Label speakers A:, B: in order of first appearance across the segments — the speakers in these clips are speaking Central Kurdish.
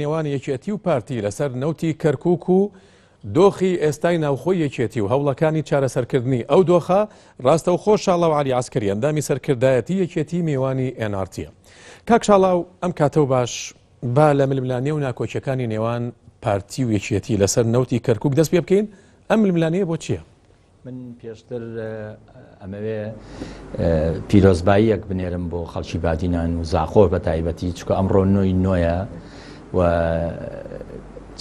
A: نێوان یەکێتی و پارتی لەسەر نەوتی کەرکووک و دۆخی ئێستای ناوخۆی یەکێتی و هەوڵەکانی چارەسەرکردنی ئەو دۆخە ڕاستەوخۆ شاڵاو عەلی عەسکەری ئەندامی سەرکردایەتی یەکێتی میوانی NRTە. کاک شاڵاو ئەم کاتەو باش با لە ململانێ و ناکۆچیەکانی نێوان پارتی و یەکێتی لەسەر نەوتی کەرکووک دەست پێ بکەین. ئەم ململانەیە بۆ چییە؟
B: من پێشتر ئەمەوێ پیرۆزباییەک بنێرم بۆ خەڵکی بادینان و زاخۆر بە تایبەتی چکە ئەمڕۆ نۆی نۆیە و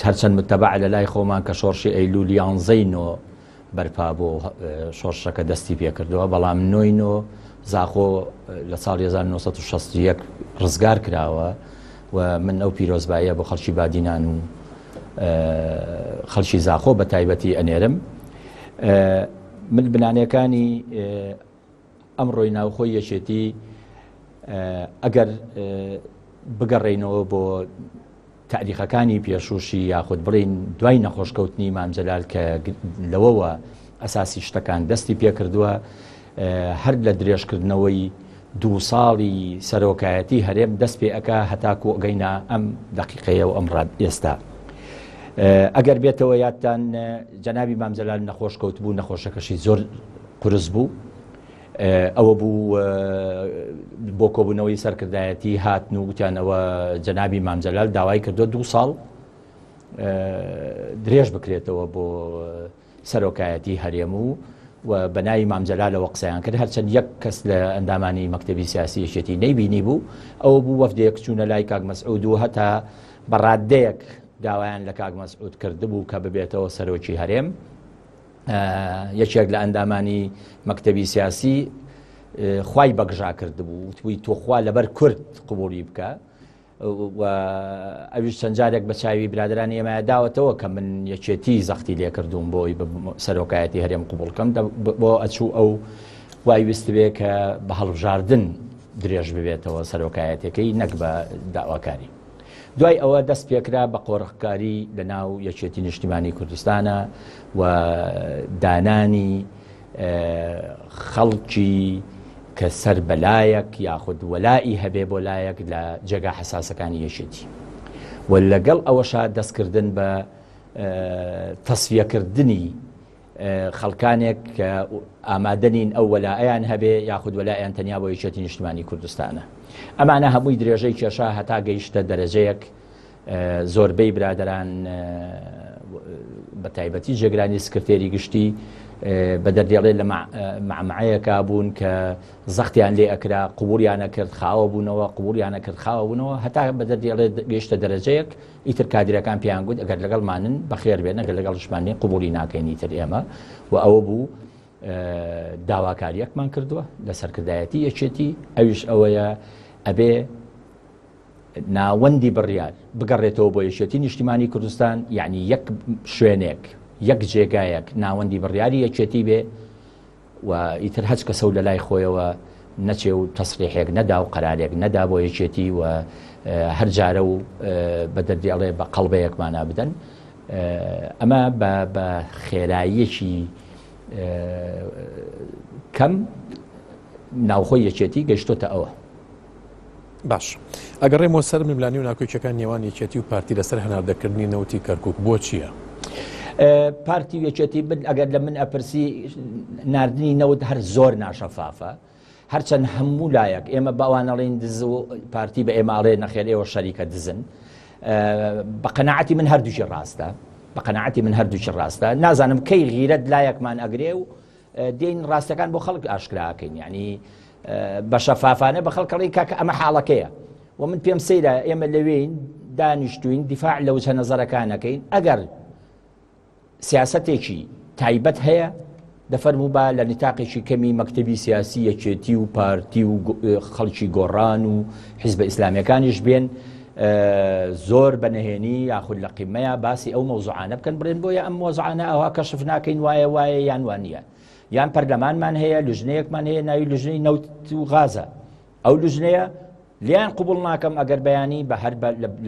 B: هەرچەند متتەبع لە لای خۆمان کە شۆڕشی ئەیلولی 11 نۆ بەرپا بۆ شۆڕشەکە دەستی پێکردەوە، بەڵام نۆی نۆ زاخۆ لە ساڵی 1961 ڕزگار کراوە و من ئەو پیرۆزباییە بۆ خەڵکی بادینان و خەڵکی زاخۆ بە تایبەتی ئەنێرم. ململانەکانی ئەمڕۆی ناوخۆی یەکێتی ئەگەر بگەڕێینەوە بۆ تاریخەکانی پێشوشی یاخود بڵین دوای نەخۆشکەوتنی مام جەلال کە لەوەوە ئەساسی شتەکان دەستی پێکردووە، هەر لە درێژکردنەوەی 2 ساڵی سەرۆکایەتی هەرێم دەست پێ ئەکا هەتاکو ئەگەینا ئەم دەقیقەیە و ئەم ئێستا. ئەگەر بێتەوە یادتان جەنابی مام جەلال نەخۆشکەوت بوو، نەخۆشەکەشی زۆر قورس بوو، ئەوە بوو بۆ کۆبوونەوەی سەرکردایەتی هاتن و وتیانەوە جەنابی مام جەلال داوای کردو 2 ساڵ درێژ بکرێتەوە بۆ سەرۆکایەتی هەرێم و بەناوی مام جەلالەوە قسەیان کرد، هەرچەند یەک کەس لە ئەندامانی مەکتەبی سیاسی یەکێتی نەیبینی بوو. ئەوە بوو وەفدێک چوونە لای کاک مەسعود و هەتا بەڕادەیەک داوایان لە کاک مەسعود کردبوو کە ببێتەوە سەرۆکی هەرێم. یەکێک لە ئەندامانی مەکتەبی سیاسی خوای بەگژا کردبوو، وتبووی تۆخوا لەبەر کورد قبوڵی بکە و ئەویش چەند جارێک بە چاوی برادرانی ئێمە داوەتەوە کە من یەکێتی زەختی لێ کردوم بۆی سەرۆکایەتی هەرێم قبوڵکەم بۆ ئەچوو ئەو وای ویست بێ کە بە هەڵبژاردن درێژ ببێتەوە سەرۆکایەتەکەی نەک بە داواکاری. دوای ئەوە دەست پێکرا بە قۆڕخکاری لە ناو یەکێتی نیشتیمانی کوردستانە و دانانی خەڵکی کە سەر بەلایەک یاخود وەلایی هەبێ بۆ لایەک لە جێگا حساسەکانی یەکێتی و لەگەڵ ئەوەشا دەستکردن بە تەسویەکردنی خەڵکانێک کە ئامادەنین ئەو وەلایەیان هەبێ یاخود وەلایەن تەنیا بۆ یەکێتی نیشتیمانی کوردستانە. ئەمانە هەمووی درێژەی کێشا هەتا گەیشتە دەرەجەیەک زۆربەی برادران بە تایبەتی جێگرانی سکرتێری گشتی بە دەردێڵێ لە مەعمەعەیەکا بوون کە زەختیان لێ ئەکرا، قبوڵیانە کرد خاوە بوونەوە، قبوڵیانە کرد خاوە بوونەوە، هەتا بە دەردێڵێ گەیشتە دەرەجەیەک ئیتر کادرەکان پێیان گوت ئەگەر لەگەڵمانن بەخێر بێن، ئەگەر لەگەڵشمانی قبوڵی ناکەین ئیتر ئێمە. و ئەوە بوو داواکاریەکمان کردووە لە سەرکردایەتی یەکێتی، ئەویش ئەوەیە ئەبێ ناوەندی بڕیار بگەڕێتەوە بۆ یەکێتی نیشتیمانی کوردستان، یعنی یەک شوێنێک یەک جێگایەک ناوەندی بڕیاری یەکێتی بێ و ئیتر هەچ کەسە و لە لای خۆیەوە نەچێ و تەسریحێک نەدا و قەرارێک نەدا بۆ یەکێتی و هەر جارە و بە دەردێڵێ بە قەڵبەیەکمانە بدەن. ئەمە بە خێراییەکی کەم ناوخۆی یەکێتی گەیشتۆتە ئەوە.
A: باش، ئەگەڕێمەوە سەر ململانی و ناکۆچیەکان نێوان یەکێتی و پارتی لەسەر هەناردەکردنی نەوتی کەرکووک بۆ چییە؟
B: پارتی و یەکێتی ئەگەر لە من ئەپرسی ناردنی نەوت هەر زۆر ناشەفافە، هەرچەند هەموو لایەک ئێمە باوانەڵێن دز و پارتی بە ئێماڵێ نەخێر ئێوە شەریکە دزن. بە قەناعەتی من هەردووشی ڕاستە، بە قەناعەتی من هەردووشی ڕاستە. نازانم کەی غیرەت لایەکمان ئەگرێ و دێین ڕاستەکان بۆ خەڵک ئاشکراکەین، یعنی بە شەفافانە بە خەڵکەڵی کاکە ئەمە حاڵەکەیە و من پێم سەیرە ئێمە لەوێین دانیشتوین دیفاع لە وجهە نەزەرەکانەکەی. ئەگەر سیاسەتێکی تایبەت هەیە دەفەرموو با لە نتاقێکی کەمی مەکتەبی سیاسی یەکێتی و پارتی و خەڵکی گۆڕان و حیزبە ئیسلامیەکانیش بێن زۆر بەنهێنی یاخود لە قیمەیە باسی ئەو مەوزوعانە بکەن بڕێن بۆیە ئەم مۆزوعانە ئەوها کەشف ناکەین وایە یان وانە. یان پەرلەمانمان هەیە، لوژنەیەکمان هەیە ناوی لوژنەی نەوت و غازە، ئەو لوژنەیە لیان قبول ناکەم ئەگەر بەیانی بە هەر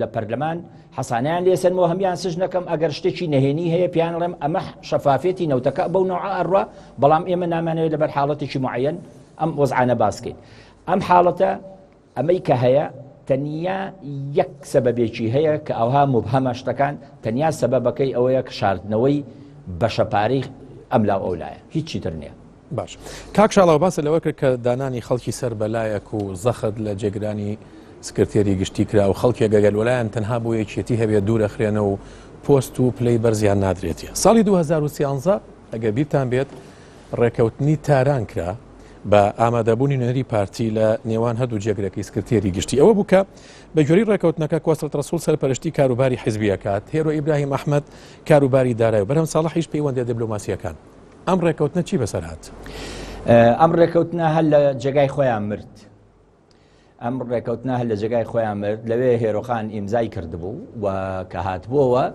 B: لە پەرلەمان حەسانیان لێسەنەوە هەمیان سژنەکەم ئەگەر شتێکی نەهێنی هەیە پیانڵێم ئەمە شەفافێتی نەوتەکە بەو نەوعە ئەڕوا، بەڵام ئێمە نامانەوێت لەبەر حاڵەتێکی معەن ئەم وەزعانە باسکەین. ئەم حاڵەتە ئەمەی کە هەیە تەنیا یەک سەبەبێکی هەیە کە ئەوها مبهەمە شتەکان تەنیا سەبەبەکەی ئەوەیە کە شاردنەوەی بەشەپارەی ئەم لاو ئەو لایە هیچی تر نییە.
A: باش کاک شاڵاو باسە لەوە کرد کە دانانی خەڵکی سەر بەلایەک و زەخت لە جێگرانی سکرتێری گشتی کرا و خەڵکی گەگەل وەلایەن تەنها بۆ یەکێتی هەبێت دوورە خرێنە و پۆست و پلەی بەرزیان نادرێتە. ساڵی 2013 ئەگە بیرتان بێت ڕێکەوتنی تاران کرا بە ئامادەبوونی نوێنەری پارتی لە نێوان هەردوو جێگرەکەی سکرتێری گشتی. ئەوە بووکە بە جۆری ڕێکەوتنەکە کۆسەڵ ڕەسوول سەرپەرشتی کاروباری حیزبیەکات، هێرۆ ئیبراهیم ئەحمەد کاروباری دارایی و بەرهەم ساڵحیش پەیوەندی دیبلۆماسیەکان. ئەم ڕێکەوتنە چی بەسەر هات؟
B: ئەم ڕێکەوتنە هەر لە جێگای خۆیان مرد. ئەم ڕێکەوتنە هەر لە جێگای خۆیان مرد لەوێ هێرۆخان ئیمزای کردبوو و کە هاتبووەوە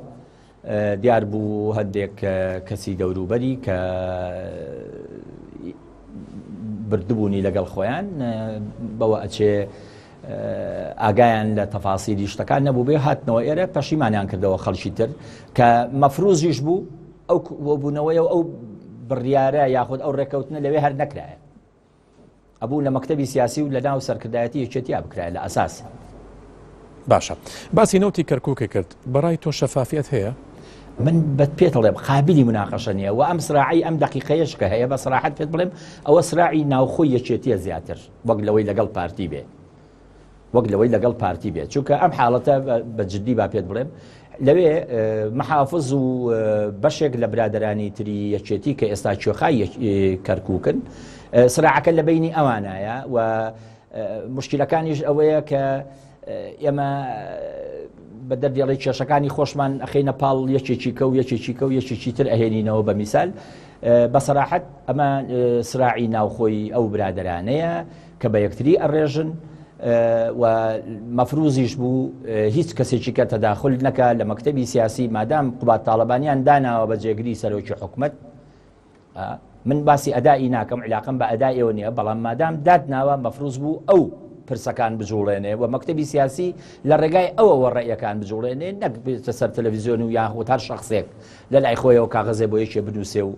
B: دیار بوو هەندێک کەسی دەوروبەری کە بردبوونی لەگەڵ خۆیان بەوە ئەچێ ئاگایان لە تەفاسیلی شتەکان نەبوو بێ هاتنەوە ئێرە پەشیمانیان کردەوە خەڵکی تر کە مەفروزیش بوو ئەو بوونەوەی ئەو بڕیارە یاخود ئەو ڕێکەوتنە لەوێ هەر نەکرایە ئەبوو لە مەکتەبی سیاسی و لە ناو سەرکردایەتی یەکێتیا بکرایە لە ئەساس.
A: باشە باسی نەوتی کەرکووکە کرد بەڕای تۆ شەفافیت هەیە؟
B: من پێت بڵێم قابلی مناقەشە نییە و ئەم سراعی ئەم دقیقەیەش کە هەیە بە سراحەت پێت بڵێم ئەوە سراعی ناوخۆی یەکێتیە زیاتر وەک لەوەی لەگەڵ پارتی بێ وەک لەوەی لەگەڵ پارتی بێت چونکە ئەم حاڵەتە بە جددی با پێت بڵێم لەوێ محافظ و بەشێک لە برادرانی تری یەکێتی کە ئێستا کوێخای کەرکووکن سراعەکە لە بینی ئەوانایە و مشکلەکانیش ئەوەیە کە ئێمە بە دەردێڵی کێشەکانی خۆشمان ئەخینە پاڵ یەکێکی کە و یەکێکی کە و یەکێکی تر ئەهێنینەوە بە میسال بە سەراحەت ئەمە سراعی ناوخۆی ئەو برادرانەیە کە بە یەکتری ئەڕێژن و مەفروزیش بوو هیچ کەسێکی کە تەداخل نەکە لە مەکتەبی سیاسی مادام قوبات تاڵەبانیان داناوە بە جێگری سەرۆکی حکومەت. من باسی ئەدایی ناکەم علاقم بە ئەدای ئێوە نییە بەڵام مادام دادناوە مەفروز بوو ئەو پرسەکان بجوڵێنێ و مەکتەبی سیاسی لە ڕێگای ئەوە ڕێیەکان بجوڵێنێ نەک بێتە سەر تەلەڤیزیۆن و یاخود هەر شخصێک لە لای خۆیەوە کاغەزێ بۆ یەکێ بنووسێ و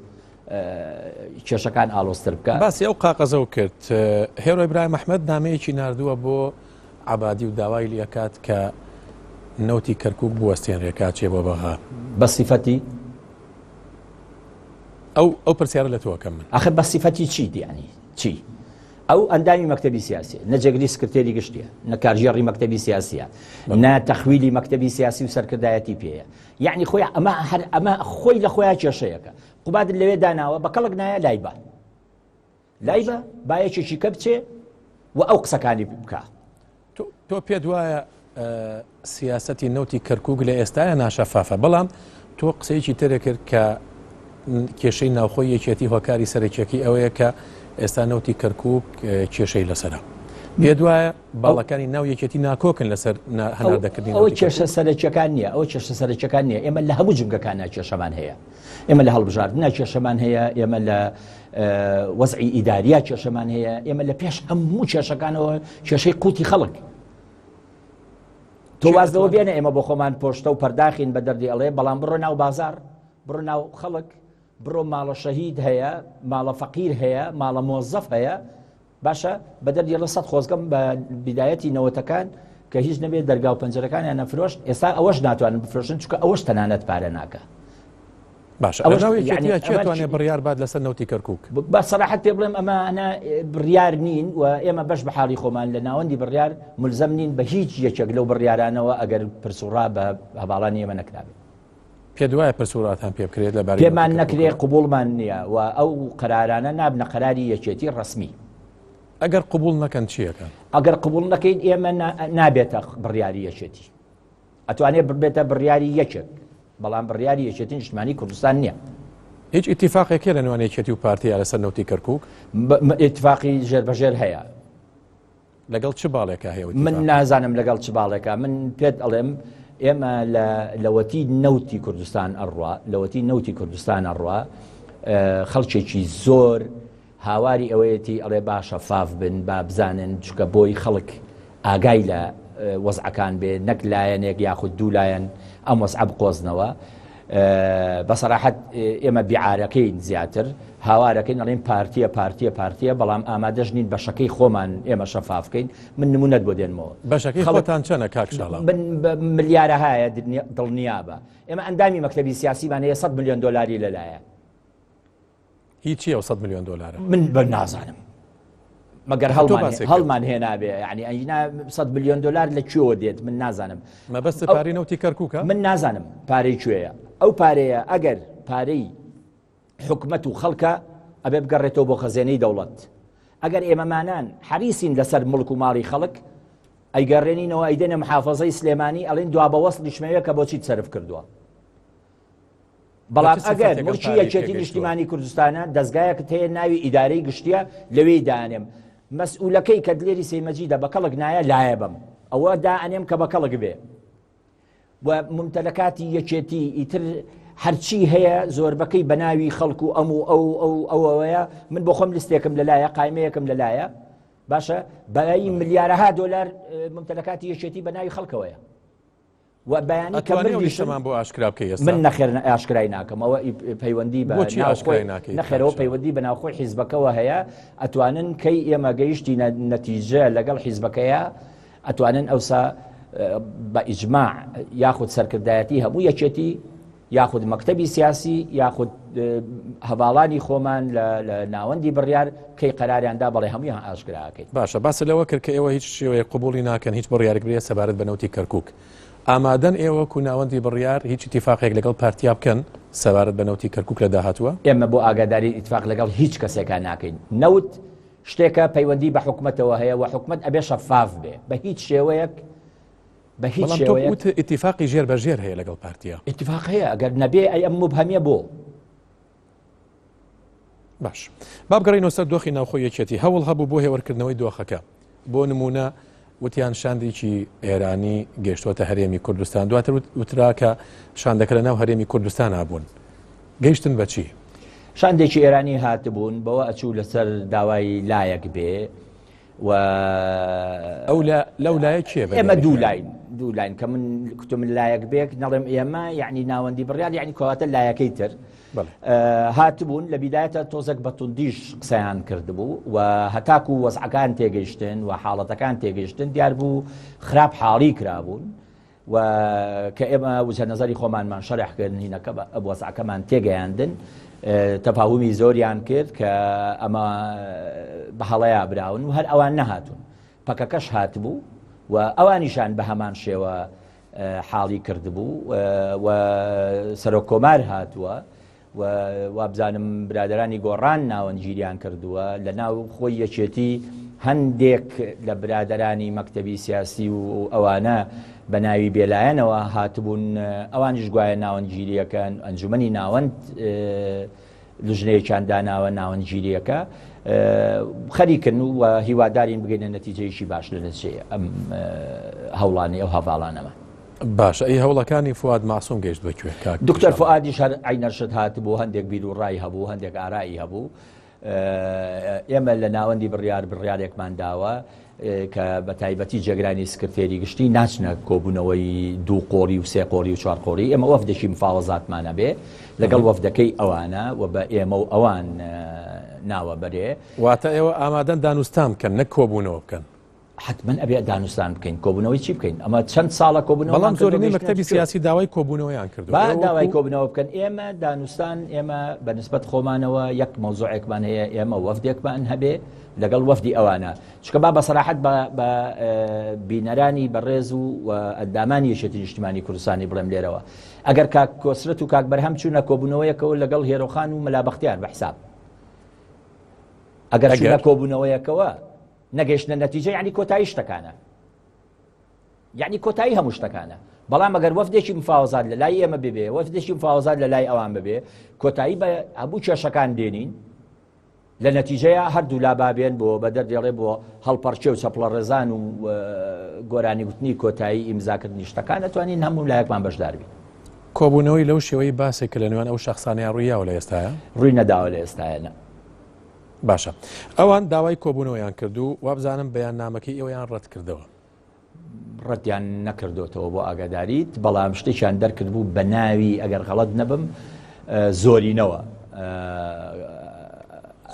B: کێشەکان ئالۆستر بکە.
A: باسی ئەو قاقەزە و کرد هێرۆ ئیبراهیم ئەحمەد نامەیەکی ناردووە بۆ عەبادی و داوای لێکات کە نەوتی کەرکووک بوەستێنرێکات چێ بۆ بەغا
B: بە سیفەتی
A: ئەو پرسیارە لە تۆکەم من
B: ئەخە بە سیفەتی چی دیانی چی؟ ئەو ئەندامی مەکتەبی سیاسی نەجێگری سکرتێری گشتیە نەکارژێڕی مەکتەبی سیاسیە نە تەخویلی مەکتەبی سیاسی و سەرکردایەتی پێەیە یعنی خۆی ئەمە خۆی لە خۆیان کێشەیەەکە قوبات لەوێ داناوە بە کەڵک نایە لایبە باەکێکی کە بچێ و ئەو قسەکانی بکە.
A: تۆ پێت وایە سیاسەتی نەوتی کەرکووک لە ئێستاە ناشەفافە بەڵام تۆ قسەیەکی ترە کرد کە کێشەی ناوخۆی یەکێتی هۆکاری سەرەکیەکی ئەوەیە کە ئێستا نەوتی کەرکووک کێشەی لەسەرە پێت وایە باڵەکانی ناو یەکێتی ناکۆکن لەسەر هەناردەکردنی
B: ئەوە کێشە سەرەکیەکان نییە ئەوە کێشە سەرەکیەکان نییە ئێمە لە هەموو جنگەکان کێشەمان هەیە ئێمە لە هەڵبژاردنە کێشەمان هەیە ئێمە لە وەزعی ئیداریە کێشەمان هەیە ئێمە لە پێش هەموو کێشەکانەوە کێشەی قوتی خەڵک تۆ وازەوە بێنە ئێمە بۆ خۆمان پۆشتە و پەرداخین بە دەردی ئەڵێ بەڵام بڕۆ ناو بازار بڕۆ ناو خەڵک بڕۆ ماڵە شەهید هەیە ماڵە فەقیر هەیە ماڵە مۆزەف هەیە باشە بە دەردی لە سەد خۆزگەم بە بیدایەتی نەوەتەکان کە هیچ نەبێت دەرگا و پەنجەرەکانیان نەفرۆشت ئێستا ئەوەش ناتوانن بفرۆشن چونکە ئەوەش تەنانەت پارە ناکە.
A: باشە توانێت بڕیار باد لەسەر نەوتی کەرکووک
B: بە سەراحەت پێ بڵێم ئەمانە بڕیار نین و ئێمە بەش بە حاڵی خۆمان لە ناوەندی بڕیار ملزەم نین بە هیچ یەکێک لەو بڕیارانەوە ئەگەر پرسوڕا بە هەواڵانی ئێمە نەکرابێت.
A: پێ دوایە پرسووراتان پێ بکرێت لە باری
B: پێمان نەکرێت قوبوڵمان نییە و ئەو قەرارانە نابنە قەراری یەکێتی ڕسمی.
A: ئەگەر قوبوڵ نەکەن چیەکەن؟
B: ئەگەر قوبوڵ نەکەین ئێمە نابێتە بڕیاری یەکێتی ئەتوانێت بێتە بڕیاری یەکێک بەڵام بڕیاری یەکێتی نیشتمانی کوردستان نییە.
A: هیچ ئیتیفاقێکە لە نێوان یەکێتی و پارتیە لەسەر نەوتی کەرکووک؟
B: ئیتیفاقی ژێربەژێر هەیە.
A: لەگەڵ چ باڵێکە هەیە؟
B: من نازانم لەگەڵ چ باڵێکە من پێت ئەڵێم ئێمە لەوەتی نەوتی کوردستان ئەڕوا لەوەتی نەوتی کوردستان ئەڕوا خەڵکێکی زۆر هاواری ئەوەیەتی ئەڵێ باشە فاف بن با بزانن چکە بۆی خەڵک ئاگای لە وەزعەکان بێ نەک لایەنێک یاخود دوو لایەن ئەم وەزعە بقۆزنەوە بەسەراحەت ئێمە بیعارەکەین زیاتر هاوارەکەین ئەڵێن پارتیە بەڵام ئامادەش نین بەشەکەی خۆمان ئێمە شەفافکەین من نمونەت بۆ دێنمەوە
A: بەشەکەی خۆتان چەنە کاکشاڵا
B: ملیارە هەیە دڵنیابە ئێمە ئەندامی مەکتەبی سیاسیمان هەیە 100 ملیۆن دلاری لەلایە
A: هیچی ئەو 100 ملیۆن دلار
B: من بە نازانم مەگەر هەڵمان هێنابێ ینی ئەینا 100 ملیۆن دلار لە کوێوە دێت من نازانم
A: مەبەست پارەی نەوتی کەرکووکە
B: من نازانم پارەی کوێیە ئەو پارەیە ئەگەر پارەی حکومەت و خەڵکە ئەبێ بگەڕێتەوە بۆ خەزێنەی دەوڵەت ئەگەر ئێمەمانان حریسین لەسەر مڵک و ماڵی خەڵک ئەیگەڕێنینەوە ئەیدێنە محافەزەی سلێمانی ئەڵێن دوا بە وەسڵی شمەوە کە بۆچیت سەرف کردووە بەڵام ئەگەر ملکی یەکێتی نیشتیمانی کوردستانە دەستگایەکە هەیە ناوی ئیدارەی گشتیە لەوێی دانێم مەسئولەکەی کە دلێری سەیمەجیدە بە کەڵک نایە لایە بم ئەوە دائەنێم کە بە کەڵک بێ و ممتلەکاتی یەکێتی ئیتر هەرچی هەیە زۆربەکەی بە ناوی خەڵکو ئەم و ئەوەیە من بۆ خۆم لستێکم لەلایە قایمەیەکم لەلایە باشە بەلای ملیارەها دۆلار ممتلەکاتی یەکێتی بە ناوی خەڵکەوەیە و بەیانی کە
A: مردیشمان بۆ ئاشکرا بکەی ئێستا
B: من نەخێر ئاشکرای ناکەم ئەوە پەیوەندی بە نەخێرەوە پەیوەندی بە ناوخۆی حیزبەکەەوە هەیە ئەتوانن کەی ئێمە گەیشتی نەتیجە لەگەڵ حیزبەکەیە ئەتوانن ئەوسا بە ئیجماع یاخود سەرکردایەتی هەموو یەکێتی یاخود مەکتەبی سیاسی یاخود هەواڵانی خۆمان لە ناوەندی بڕیار کەی قەراریاندا بەڵێ هەموویان ئاشکراکەیت
A: باشە باس لەوە کرد کە ئێوە هیچ شێوەیە قبوڵی ناکەن هیچ بڕیارێک برێ سەبارەت بە نەوتی کەرکووک ئامادەن ئێوە کو ناوەندی بڕیار هیچ اتفاقێک لەگەڵ پارتیا بکەن سەبارەت بە نەوتی کەرکووک لە داهاتووە
B: ئێمە بۆ ئاگاداری ئیتفاق لەگەڵ هیچ کەسێکان ناکەین نەوت شتێکە پەیوەندی بە حکومەتەوە هەیە و حکومەت ئەبێ شەفاف بێ بە هیچ شێوەیەک بە هیچ شێوەیەک
A: اتفاقی ژێر بەژێر هەیە لەگەڵ پارتیا
B: اتفاق هەیە ئەگەر نەبێ ئەی ئەم مبهەمیە بۆ
A: باش با بگەڕێنەوە سەر دۆخی ناوخۆی یەکێتی هەوڵ هەبوو بۆ هێوەرکردنەوەی دۆخەکە بۆ نمونە وتیان شاندێکی ئێرانی گەیشتوەتە هەرێمی کوردستان دواتر وترا کە شاندەکە لە ناو هەرێمی کوردستان هابوون گەیشتن بە چی؟
B: شاندێکی ئێرانی هاتبوون بەوە ئەچوو لەسەر داوای لایەک بێ و
A: ئەو لەو لایە کێ
B: ئێمە دوو لاین کە من کتم لایەک بێک نەڵێم ئێمە یعنی ناوەندی بڕیار یعنی کەواتە لایەکەی تر هاتبوون لە بیدایەتە تۆزێک بە توندیش قسەیان کردبوو و هەتاکو وەزعەکان تێگەیشتن و حاڵەتەکان تێگەیشتن دیار بوو خراپ حاڵی کرابوون و کە ئێمە وجهە نەزەری خۆمانمان شەرحکردن هینەکە وەزعەکەمان تێگەیاندن تەفاهمی زۆریان کرد کە ئەمە بە هەڵەیە براون و هەر ئەوان نەهاتون پەکەکەش هاتبوو و ئەوانیشان بە هەمان شێوە حاڵی کردبوو و سەرۆک کۆمار هاتووە و وابزانم برادرانی گۆڕان ناوەنگیریان کردووە لە ناو خۆی یەکێتی هەندێک لە برادرانی مەکتەبی سیاسی و ئەوانە بە ناوی بێلایەنەوە هاتبوون ئەوانیش گوایە ناوەنگیریەکەن ئەنجومەنی ناوەند لژنەیەکیان داناوە ناوەنگیریەکە خەریکن و هیوادارین بگەینە نەتیجەیەکی باش لە نەتیجەی ئەم هەوڵانی ئەو هەواڵانەمە
A: باش ئەی هەوڵەکانی فواد ماسووم گەیشت بەکوێ
B: دکتۆر فوادیش هەر عینەرشت هاتبوو هەندێک بیر و ڕای هەبوو هەندێک ئارایی هەبوو ئێمە لە ناوەندی بڕیارێکمان داوە کە بە تایبەتی جێگرانی سکرتێری گشتی ناچنە کۆبوونەوەی دوو قۆری و سێ قۆری و چوار قۆری ئێمە وەفدێکی مفاوەزاتمانە بێ لەگەڵ وەفدەکەی ئەوانە و بە ئێمە و ئەوان ناوە بەرێ
A: واتە ئێوە ئامادەن دانوستان بکەن نەک کۆبوونەوە بکەن
B: حتمما ئەبێ دانوستان بکەین کۆبوونەوەی چی بکەین ئەمە چەند ساڵە کۆبوونەوە
A: بەڵام زۆرینەی مەکتەبی سیاسی داوای کۆبوونەوەیان کردو
B: با داوای کۆبوونەوە بکەن ئێمە دانوستان ئێمە بەنسبەت خۆمانەوە یەک مەوزوعێکمان هەیە ئێمە وەفدێکمان هەبێ لەگەڵ وەفدی ئەوانە چکە با بەسەراحەت بە بینەرانی بەڕێز و ئەندامانی یەکێتی نیشتیمانی کوردستانی بڵێم لێرەوە ئەگەر کاک کۆسرەت و کاک بەرهەم چوونە کۆبوونەوەیەکەوە لەگەڵ هێرۆخان و مەلا بەختیار بەحساب ئەگەر چوونە کۆبوونەوەیەکەوە نەگەیشتە نەتیجە یعنی کۆتایی شتەکانە یعنی کۆتایی هەموو شتەکانە بەڵام ئەگەر وەفدێکی مفاوەزات لە لای ئێمە ببێ وەفدێکی مفاوەزات لە لای ئەوان ببێ کۆتایی بە هەموو کێشەکان دێنین لە نەتیجەیە هەردوو لابابێن بۆ بە دەردێڵێ بۆ هەڵپەرچێ و چەپڵە ڕێزان و گۆرانی گوتنی کۆتایی ئیمزاکردنی شتەکان دەتوانین هەموو لایەکمان بەشدار بین
A: کۆبوونەوەی لەو شێوەی باسێک کە لە نێوان ئەو شەخسانیان ڕوویاوە لە ئێستاە
B: ڕووی نەداوە لە ئێستاە
A: باشە ئەوان داوای کۆبوونەوەیان کردو وابزانم بەیان نامەکەی ئێوەیان ڕەت کردەوە
B: ڕەتیان نەکردوتەوە بۆ ئاگاداریت بەڵام شتێکیان دەرکردبوو بە ناوی ئەگەر غەڵەت نەبم زۆرینەوە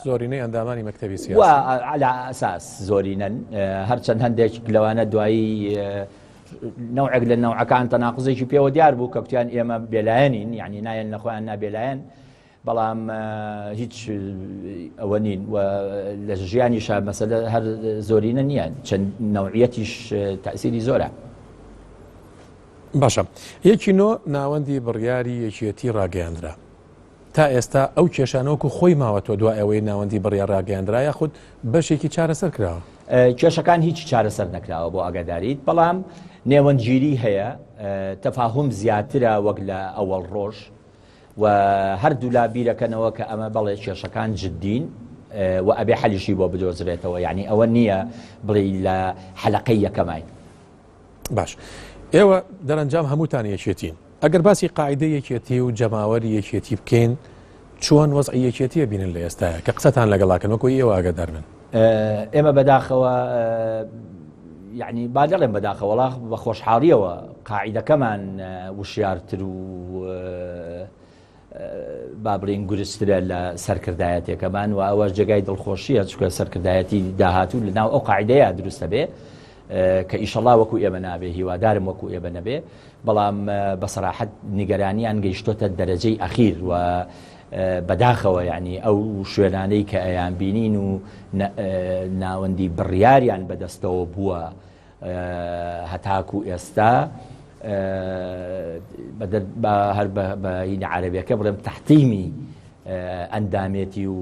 A: زۆرینەی ئەندامانی مەکتەبی
B: و
A: سیاسی
B: على ئەساس زۆرینەن هەرچەند هەندێک لەوانە دوایی نوعێک لە نەوعەکان تەناقزێکی پێوە دیار بوو کە کوتیان ئێمە بێلایەنین یعنی نایەن نەخۆیان نابێلایەن بەڵام هیچ ئەوە نین و لە ژیانیشا مەسەلە هەر زۆرینە نییە چەند نەوعیەتیش تەئسیری زۆرە.
A: باشە یەکی نۆ ناوەندی بڕیاری یەکێتی ڕاگەیاندرا تا ئێستا ئەو کێشانەوەکو خۆی ماوەتەوە دوای ئەوەی ناوەندی بڕیار ڕاگەیاندرا یاخود بەشێکی چارەسەر کراوە
B: کێشەکان هیچ چارەسەر نەکراوە بۆ ئاگاداریت بەڵام نێوەندگیری هەیە تەفاهم زیاترە وەک لە ئەوەڵ ڕۆژ و هەردوو لا بیرەکەنەوە کە ئەمە بەڵێ کێشەکان جددین و ئەبێ حەلیشی بۆ بدۆزرێتەوە یعنی ئەوە نییە بڵێ لە حەلەقەی یەکەمای.
A: باش ئێوە دەرەنجام هەمووتان یەکێتین ئەگەر باسی قاعدە یەکێتی و جەماوەری یەکێتی بکەین چۆن وەزعی یەکێتیە بینن لە ئێستاە کە قسەتان لەگەڵاکەن وەکو ئێوە ئاگادار بن
B: ئێمە بەداخەوە یعنی با دەڵێن بەداخەوەڵا بە خۆشحاڵیەوە قاعیدەکەمان وشیارتر و با بڵین گورسترە لە سەرکردایەتێکەمان و ئەوەش جێگای دڵخۆشیە چکە سەرکردایەتی داهاتوو لە ناو ئەو قاعیدەیە دروستە بێ کە ئیشەڵا وەکو ئێمە نابێ هیوادارم وەکو ئێمە نەبێ بەڵام بەسەراحەت نیگەرانیان گەیشتۆتە دەرەجەی ئەخیر و بەداخەوە یعنی ئەو شوێنانەی کە ئەیان بینین و ناوەندی بڕیاریان بەدەستەوە بووە هەتاکو ئێستا هەر بە هینە عەرەبیەکە بڵێم تەحتیمی ئەندامێتی و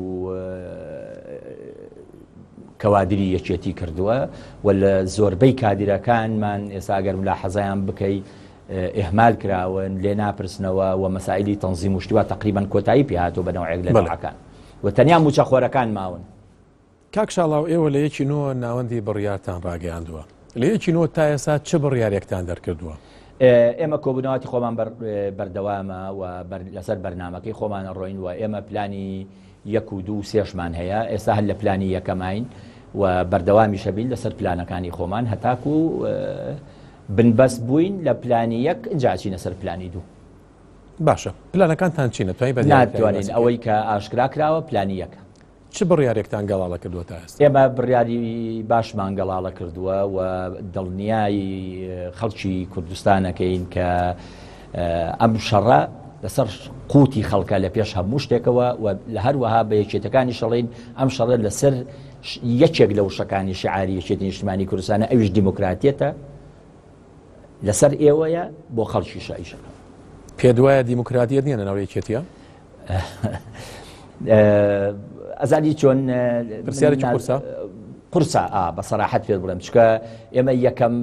B: کەوادری یەکێتی کردووە و لە زۆربەی کادیرەکانمان ئێستا ئەگەر ملاحەزەیان بکەی ئێهمال کراون لێ ناپرسنەوە و مەسائلی تەنزیم و شتیوە تقریبان کۆتایی پێهاتوە بە نەوعێک لە نەوعەکان و تەنیا موچەخۆرەکان ماون.
A: کاک شاڵاو ئێوە لە یەکی نۆ ناوەندی بڕیارتان ڕاگەیاندووە لە یەکی نۆ تا ئێستا چه بڕیارێکتان دەرکردووە؟
B: ئێمە کۆبوونەوەتی خۆمان بەردەوامە و لەسەر بەرنامەکەی خۆمان ڕۆین و ئێمە پلانی 1 و 2 و 3مان هەیە ئێستا هەر لە پلانی یەکەماین و بەردەوامی شەبین لەسەر پلانەکانی خۆمان هەتاکو بنبەست بووین لە پلانی 1 ئنجاچینە سەر پلانی 2.
A: باشە پلانەکانتان چینە توانین بە
B: ناتوانین ئەوەی کە ئاشکرا کراوە پلانی 1.
A: چ بڕیارێکتان گەڵاڵە کردووە تا ئێستا؟
B: ئێمە بڕیاری باشمان گەڵاڵە کردووە و دڵنیای خەڵکی کوردستانەکەین کە ئەم شەڕە لەسەر قوتی خەڵکە لە پێش هەموو شتێکەوە و لە هەروەها بە یەکێتەکانی شەڵین ئەم شەڕە لەسەر یەکێک لە وشەکانی شعاری یەکێتی نیشتیمانی کوردستانە ئەویش دیموکراتیەتە لەسەر ئێوەیە بۆ خەڵکی شایشەکە.
A: پێ دوایە دیموکراتیەت نییە لەناو یەکێتیە؟
B: ئەزانی چۆن
A: پرسیارێکی
B: قورسە بەسەراحەت پێ بڵێم چکە ئێمە یەکەم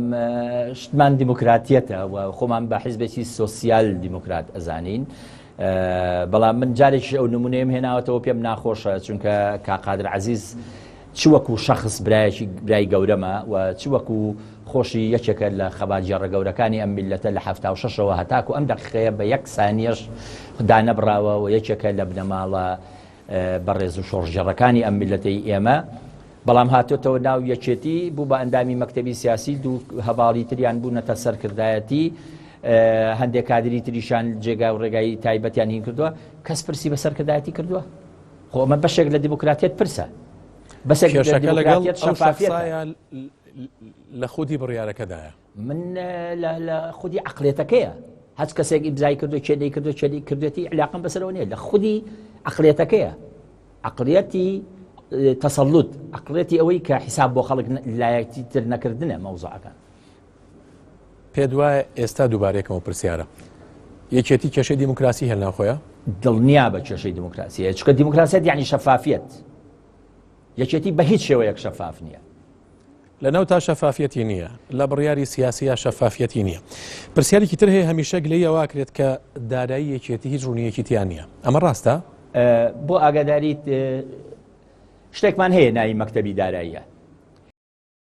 B: شتمان دیموکراتیەتە و خۆمان بە حیزبێکی سۆسیال دیموکرات ئەزانین بەڵام من جارێکی ئەو نمونەیەم هێناوەتەوە پێم ناخۆشە چونکە کاقادر عەزیز چ وەکو شەخص برای گەورەمە و چ وەکو خۆشی یەکێکە لە خەباتجێڕە گەورەکانی ئەم میلەتە لە 76ەوە هەتاکو ئەم دەقیقەیە بە 1 سانیەش دانەبراوە و یەکێکە لە بنەماڵە بەڕێز و شۆڕژێڕەکانی ئەم میلەتەی ئێمە بەڵام هاتوۆتەوە ناو یەکێتی بوو بە ئەندامی مەکتەبی سیاسی دوو هەواڵی تریان بوونەتە سەرکردایەتی هەندێک کادری تریشان جێگا و ڕێگایی تایبەتیان هین کردووە کەس پرسی بە سەرکردایەتی کردووە خۆ ئەمە بەشێک لە دیموکراتیەت پرسە بەسێک دیموکراتیەت شەفافیەتە
A: لە خودی بڕیارەکەدایە
B: من لە خودی عەقڵێتەکەیە هەچ کەسێک ئیمزای کردو چێدەی کردو چێدەی کردوێتی علاقەم بەسەرەوە نییە لە خودی عەقڵێتەکەیە عەقڵیەتی تەسەڵوت عەقڵێتی ئەوەی کە حیساب بۆ خەڵک لایەتی تر نەکردنە مەوزوعەکان.
A: پێ دوایە ئێستا دووبارێکەوە پرسیارە یەکێتی کێشەی دیموکراسی هەل ناخۆیە؟
B: دڵنیا بە کێشەی دیموکراسیە چکە دیموکراسیەت یعنی شەفافیەت یەکێتی بە هیچ شێوەیەک شەفاف نییە.
A: لەناو تا شەفافیەتی نییە لە بڕیاری سیاسیە شەفافیەتی نییە. پرسیارێکی تر هەیە هەمیشە گلەی ئەواکرێت کە دارایی یەکێتی هیچ ڕوونیەکیتیان نییە ئەمە ڕاستە؟
B: بۆ ئاگاداریت شتێکمان هەیە ناوی مەکتەبی داراییە